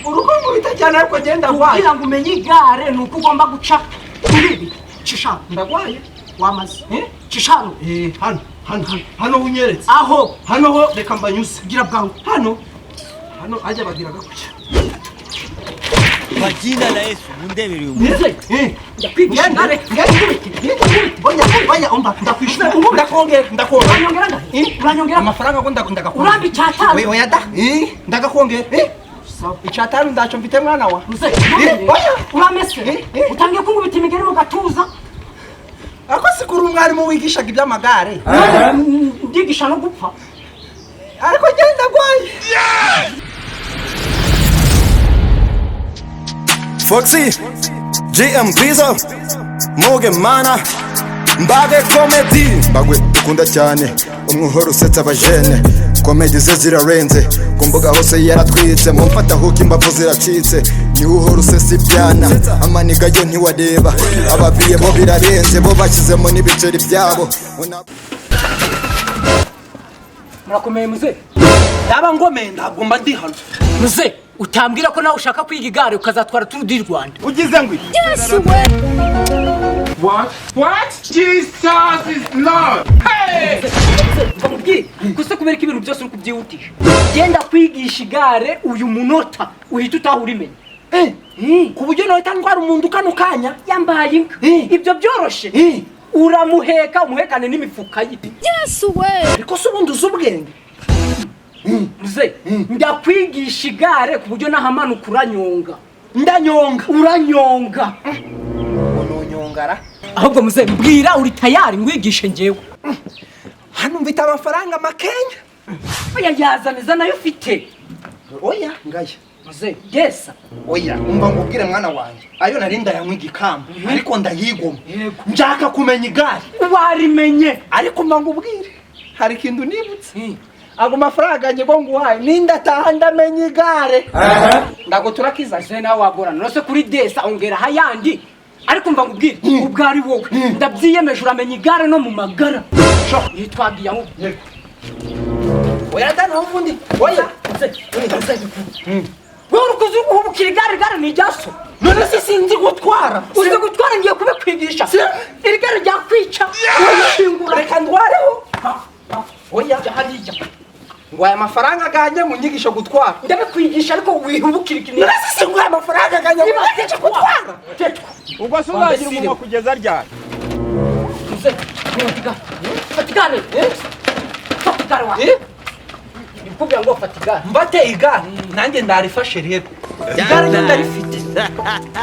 urukundo bitajyana ariko genda ndwaye kugira ngo umenye igare nuko ugomba guca kuri cishano ndagwaye wamaze cishano hano unyeretse aho hano ho reka mbanyuse gira bwangu hano ajya bagira gakucya kwa jina la Yesu mundebere umuze ndakwigisha igare bonya umba ndakwishura ndakongera uranyongera amafaranga ngo ndagakongera urambi cyatanu we oya da ndagakongera icyatanu ndaco mfite mwana wa muze uramese utangiye kungubita imigeri mu gatuza ako sikuru umwarimu wigishaga iby'amagare ndigisha no gupfa ariko genda gwaye Foxy, GM Pizza, Morgan Mana, Mbagwe Comedy. Mbagwe dukunda cyane, umwuhoro usetsa abajene. Comedy ze zirarenze, ku mbuga hose yaratwitse. Mumfata huko imbavu ziracitse, ni uhora usesa ibyana. Amaniga yo ntiwareba, ababiye bo birarenze, bo bashyizemo n'ibiceri byabo. Murakomeye muze. Yaba ngomeye ntabwo mba ndi hano. Muze utambwira ko nawe ushaka kwiga igare ukazatwara Tour du Rwanda. Ugize ngwi? Yes we. What? Jesus is Lord. Hey! Bamubwiye gusa kubereka ibintu byose uri kubyihutisha. Genda kwigisha igare uyu munota uhita utahura imenya. Ku buryo nawe tandwara umuntu kano kanya Yambaye inka. Ibyo byoroshe. Uramuheka umuhekane n'imifuka ye. Yes we. Ariko se ubundi uzubwenge. Muze ndakwigisha igare ku buryo nahamanuka uranyonga. Ndanyonga. Uranyonga. Nyongara. Ahubwo muze mbwira uri tayari ngwigishe ngewe. Hano mfite amafaranga makenya. Oya yazaniza nayo ufite. Oya ngaya. Muze gesa. Oya umva ngubwire mwana wanjye. Ayo narinda yamwiga ikamba ariko ndayigoma. Njaka kumenya igare. Warimenye Ariko mva ngubwire. Hari ikintu nibutse. Ago mafaranga njye ngo wayo ninda taha ndamenye igare. Ndago turakiza je nawe wagorana nose kuri desa ongera hayandi. Ariko mva ngubwire ubwari wowe ndabyiyemeje uramenye igare no mu magara. Sho yitwagiye aho. Oya ndana ubundi. Oya. Wowe ukuzi ubukira igare ni ryaso. None se sinzi gutwara. Uzi gutwara ngiye kubekwigisha. Iri gare ryakwica. Urashingura. Reka ndwareho. Oya hariya. Ngo aya mafaranga ganye mu nyigisho gutwara. Ndabekwigisha ariko wihubukira ikintu. None se singo aya mafaranga ganye mu nyigisho gutwara. Ubwo se uzagira umuntu kugeza ryari? Muze fatigane. Fatigane wa. Ndikubwira ngo fatigane. Mbate igare nanjye ndarifashe rero. Igare ryo ndarifite.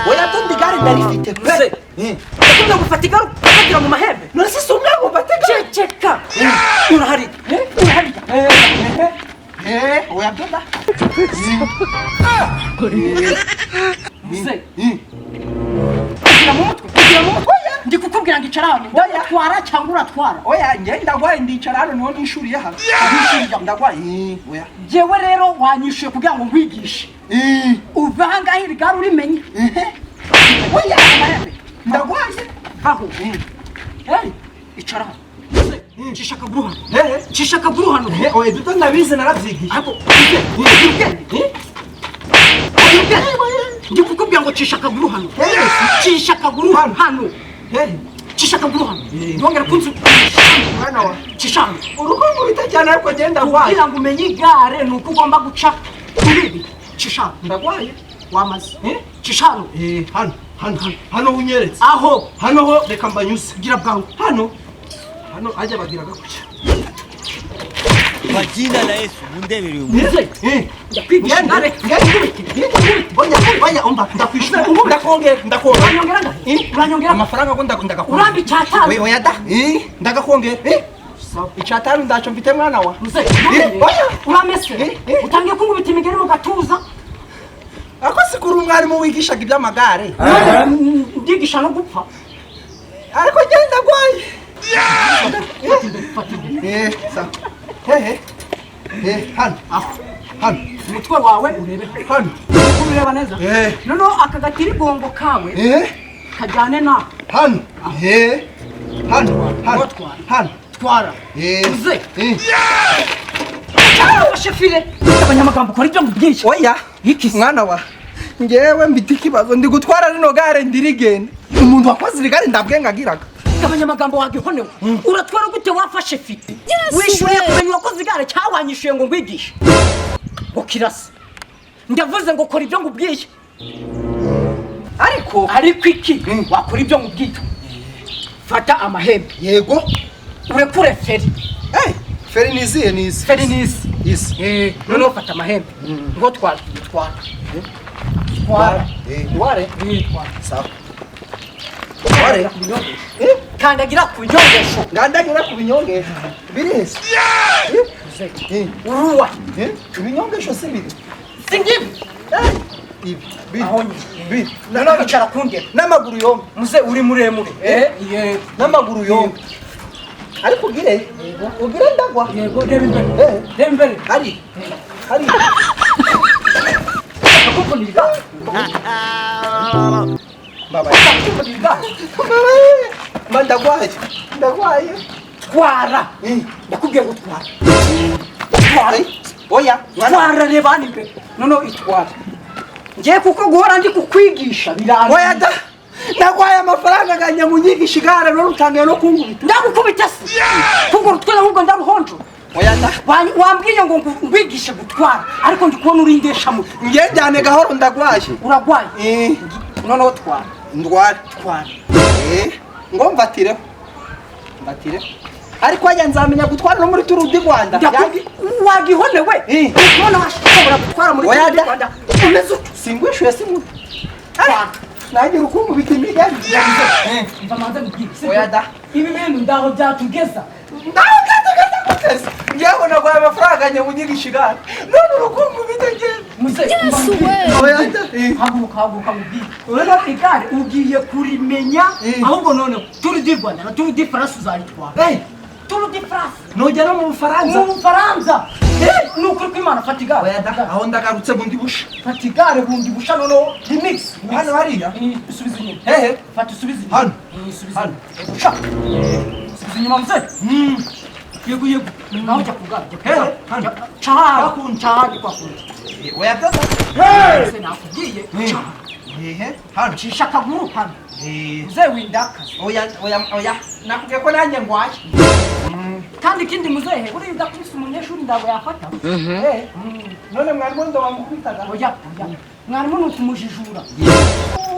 Oya to ndigare ndarifite. Muze. Ndikubwira ngo fatigane ukagira mu mahembe. None se singo ngo mbate Ceceka. Urahari. Urahari. Oya doda. Muze. Kugira mu mutwe. Ndikukubwira ngo icara hano. Watwara cyangwa uratwara. Oya ngenda gwaye ndicara hano niho nishuriye hano. Ndagwaye. Oya. Jewe rero wanyishuye kugira ngo nkwigishe. Uva hanga iri gare urimenye. Oya ndagwaye. Aho. Icara hano. Cisha akaguru hano. Cisha akaguru hano. Oya duto ndabizi naravyigiye. Ako. Ndikukubwira ngo cisha akaguru hano. Cisha akaguru hano. Cisha akaguru hano. Ndongera kunzu. Mwana wa. Cisha hano. Urukundo bitajyana ariko genda gwaye. Kugira ngo umenye igare nuko ugomba guca kuri cisha. Ndagwaye. Wamaze. Cisha hano. Hano unyeretse. Aho. Hano ho reka mbanyuse. Gira bwangu. Hano ajya bagira gakucya. kwa jina la Yesu mundebere umuze. Ndakwigisha igare. Bonya umba ndakwishura. Ndakongera. Uranyongera amafaranga ngo ndagakongera. Urambi cyatanu. We oya da. Ndagakongera. Icyatanu ndaco mfite mwana wa. Muze. Uramese. Utangiye kungubita imigeri mu gatuza. Ako sikuru umwarimu wigishaga iby'amagare. Ndigisha no gupfa. Ariko genda gwaye. Hano. Umutwe wawe urebe. Hano. Ureba neza. Nono aka gatirigongo kawe. Kajyane na. Hano. Hano. Twara. Muze. Shefire abanyamagambo ukora ibyo ngubwiye. Oya mwana wa ngewe mbita ikibazo ndi gutwara rino gare ndirigende umuntu wakoze irigare ndabwenga agiraga abanyamagambo wagihonewe uratwara gute wafashe fite wishyuriye kumenya wakoze igare cyawanyishuye ngo ngwigishe ukirasa ndavuze ngo kora ibyo ngubwiye ariko iki wakora ibyo ngubwiye fata amahembe yego urekure feri feri nizi feri nizi noneho fata amahembe ngo twara sawa kandagira ku binyongesho ngandagira ku binyongesho birese uruwa ibinyongesho si biri singibi ibi noneho bicara kundera n'amaguru yombi muze uri muremure n'amaguru yombi ariko ugire ndagwa yego reba imbere hari kukunirira baba ndagwaye twara ndakubwiye ngo twara oya twara reba hano imbere noneho itwara ngiye kuko guhora ndi kukwigisha birangiye oya da ndagwaye amafaranga aganya mu nyigisha igare none utangiye no kunkubita ndagukubita se kuko urutwara ahubwo ndaruhonjo oya da wambwiye ngo ngwigishe gutwara ariko ndi kubona urindesha mu ngiye njyane gahoro ndagwaye uragwaye noneho twara ndwara ngo mbatire ariko ajya nzamenya gutwara no muri Tour du Rwanda wagihonewe none washobora gutwara muri Tour du Rwanda umeze singwishuye simu nagira ukuntu bitimigani mva manze ngibise oya da ibi bintu ndaho byatugeza ngewe nagwaye amafaranga aganya mu nyigisha igare none urukungu bitegera muze oya da haguruka mubwire urabona igare ugiye kurimenya ahubwo none Tour du Rwanda na Tour de France uzayitwara Tour de France nogera mu Bufaransa nukuri kw'Imana fata igare oya da aho ndagarutse bundi busha fata igare bundi busha noneho remix hano hariya usubiza inyuma fata usubiza inyuma hano usubiza inyuma mzee yego naho jya kugara hano chahari kwa kundi oya da se nakubwiye hano cisha kaguru hano mzee windaka oya nakubwiye ko nanjye ngwaye kandi kindi muzehe uri ndakubise umunyeshuri ndago yafata none mwarimu ndo wamukubitaga oya mwarimu ni ukumujijura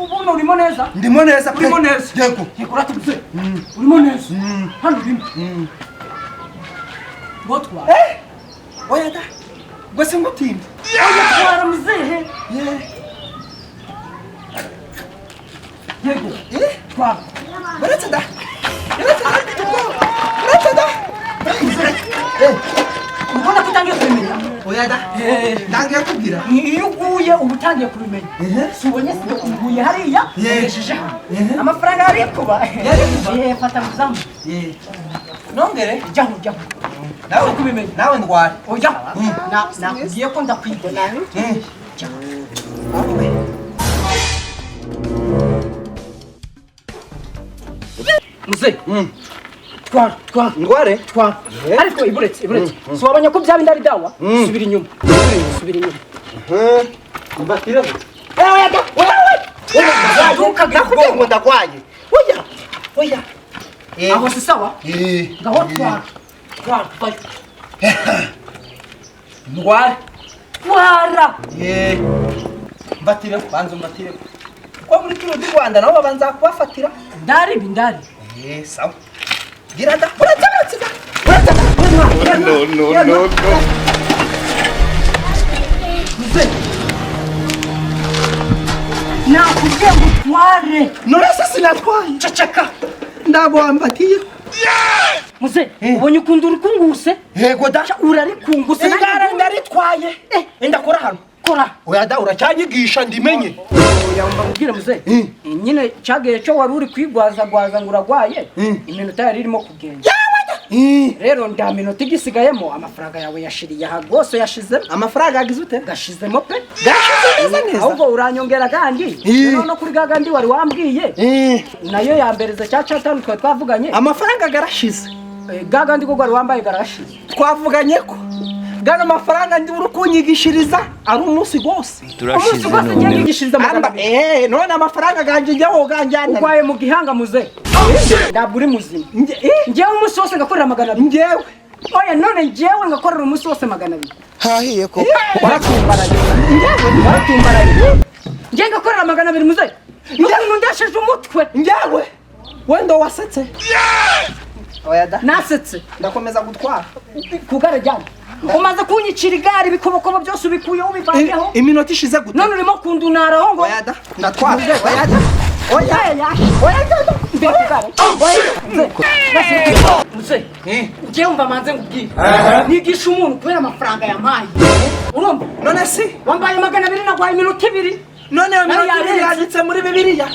ubuno urimo neza ndimo neza pe urimo neza yego uratuze urimo neza hano urimo botwa oya da gwese ngutimba oya twara muzehe yego twara baretse da ubona ko utangiye kubimenya oya da ndangiye kubwira iyo uguye uba utangiye kubimenya si ubonye si uguye hariya ugejeje hano amafaranga yari kuba fata muzamu nongere jyaho nawe kubimenya nawe ndwara oya nakubwiye ko ndakwiga muze twara ndware ariko iburetse si wabonye ko byaba indari dawa subira inyuma mbatire oya nakubwiye ngo ndagwaye oya aho si sawa ngaho twara ndware mbatire banza mbatire ko muri Tour du Rwanda nabo babanza kubafatira ndari sawa gira da uretse No. nakubwiye ngo utware none se sinatwaye ceceka ndabambatiye muze ubonye ukuntu uri kunguse yego da urarikunguse igare ndaritwaye ndakora hano kora oya da uracyanyigisha ndimenye yamba mubwire muze nyine cyagiye cyo wari uri kwigwaza ngo uragwaye iminota yari irimo kugenda rero nda minota igisigayemo amafaranga yawe yashiriye aha rwose yashizemo amafaranga yagize ute gashizemo pe gashize neza ahubwo uranyongera kandi no kuri gagandi wari wambwiye nayo yambereza cya cyatanu twavuganye amafaranga garashize gagandi ko wari wambaye garashize twavuganye ko gana amafaranga ndi uri kunyigishiriza ari umunsi gose umunsi wose ngiye ngigishiriza magana abiri none amafaranga ganje njyaho ganjana ugwaye mu gihanga muze ndabwo uri muzima ngewe umunsi wose ngakorera magana abiri ngewe oya none ngewe ngakorera umunsi wose magana abiri hahiye ko waratumbaraye ngewe waratumbaraye ngewe ngakorera magana abiri muze ngewe ndasheje umutwe ngewe wenda wasetse oya da nasetse ndakomeza gutwara kugare jyana umaze kunyicira igare ibikobokobo byose ubikuyeho ubivanyeho iminota ishize gute none urimo kundunaraho ngo oya da ndatwara oya da ngewe umva manze ngubwire nigisha umuntu kubera amafaranga yampaye urumva none si wambaye magana abiri nagwaye iminota ibiri none yanditse muri bibiliya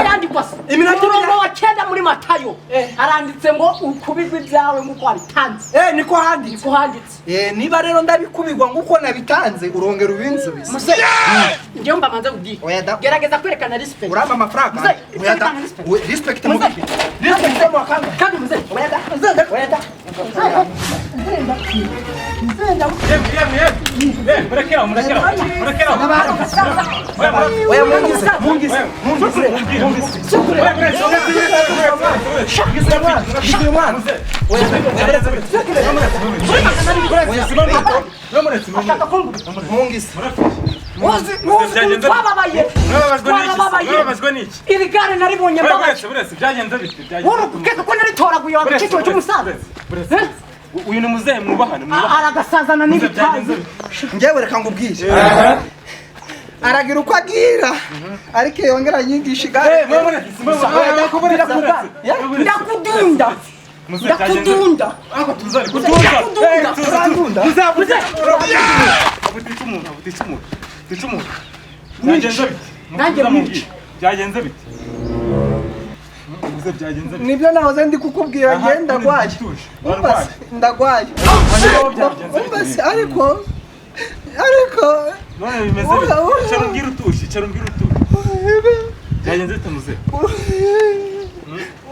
yandikwa se umurongo wa 9 muri Matayo aranditse ngo ukubigwa ibyawe nk'uko wabitanze niko handitse niba rero ndabikubigwa nk'uko nabitanze urongera ubinsubiza muse ngewe mba manze ngubwire gerageza kwerekana respect uramba amafaranga respect mu gihe respect mu akanga kandi muse murekera oya mungize iri gare naribonye mbabaje byagenze bite urukeka ko naritoraguye wa giciro cy'umusaza uyu ni muzehe mwubahane aragasazana n'ibitanzi ngewe reka ngubwire aragira uko agira ariko yongera yigisha igare ndakudunda byagenze bite nibyo nahoze ndi kukubwira ngenda ndagwaye ndagwaye ariko none bimeze bite cyaro ngira utushi byagenze bite muze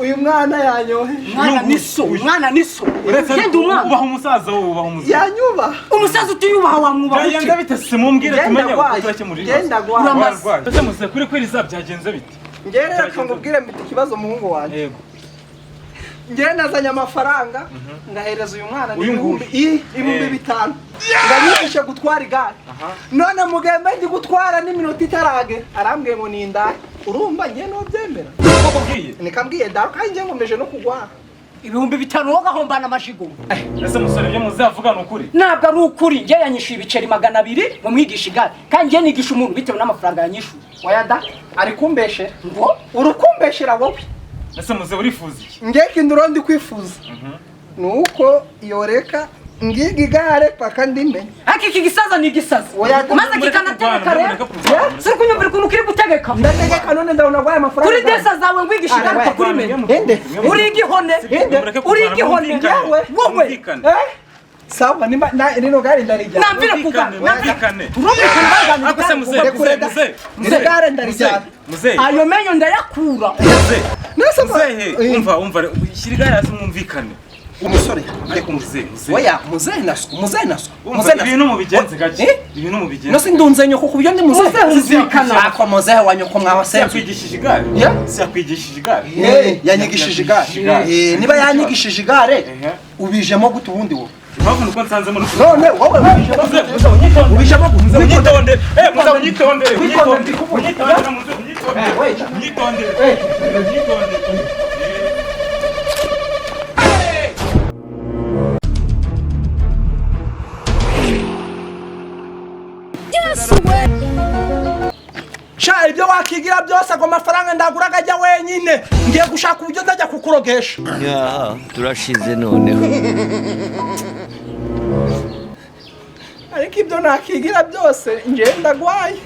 uyu mwana yanyoheje umwana niso genda umwana ubaha umusaza wowe ubaha umusaza yanyuba umusaza utiyubaha wamwubaha byagenze bite se mumbwire tumenye uko turakemurira genda gwaye ese muze kuri kwiriza byagenze bite ngere reka ngubwire mfite ikibazo muhungu wanjye yego ngere nazanye amafaranga ngahereza uyu mwana ibihumbi 5 nganyishe gutwara igare none mugembe ndi gutwara n'iminota itarage arambwiye ngo ninda urumva ngiye no byemera kubwiye nikambwiye daro kandi ngomeje no kugwara ibihumbi 5 wogahombana amashigo ese musore byo muzavuga n'ukuri ntabwo ari ukuri ngiye yanyishuye ibiceri 200 mu mwigisha igare kandi ngiye nigisha umuntu bitewe n'amafaranga yanyishuye wayada ari kumbeshe ngo urukumbeshera wowe ese muze urifuza iki ngiye kinduro ndi kwifuza nuko yoreka ngiga igare paka ndime iki gisaza ni gisaza maze kikanategeka rero suri kunyumvira ukuntu kiri gutegeka ndategeka none ndabona gwaye amafaranga kuri desa zawe ngwigisha igare kuri me uri igihone wowe sawa nimba nino gari ndarijya namvira kuga namvikane akose muze gare ndarijya ayo menyo ndayakura muze umva shirigara hasi mwumvikane umusore ariko muze oya muze naso ibintu mu bigenze gake ibintu mu bigenze no sindunze nyoko kubyo ndi muze umvikana ako muze wa nyoko mwawasenze yakwigishije igare yakwigishije igare yanyigishije igare niba yanyigishije igare ubijemo gute ubundi wo mpamvu nuko nsanzemo none wowe ubijemo gute unyitonde muze unyitonde sha ibyo wakigira byose ako mafaranga ndaguraga ajya wenyine ngiye gushaka uburyo ndajya kukurogesha turashize noneho ariko ibyo nakigira byose ngiye ndagwaye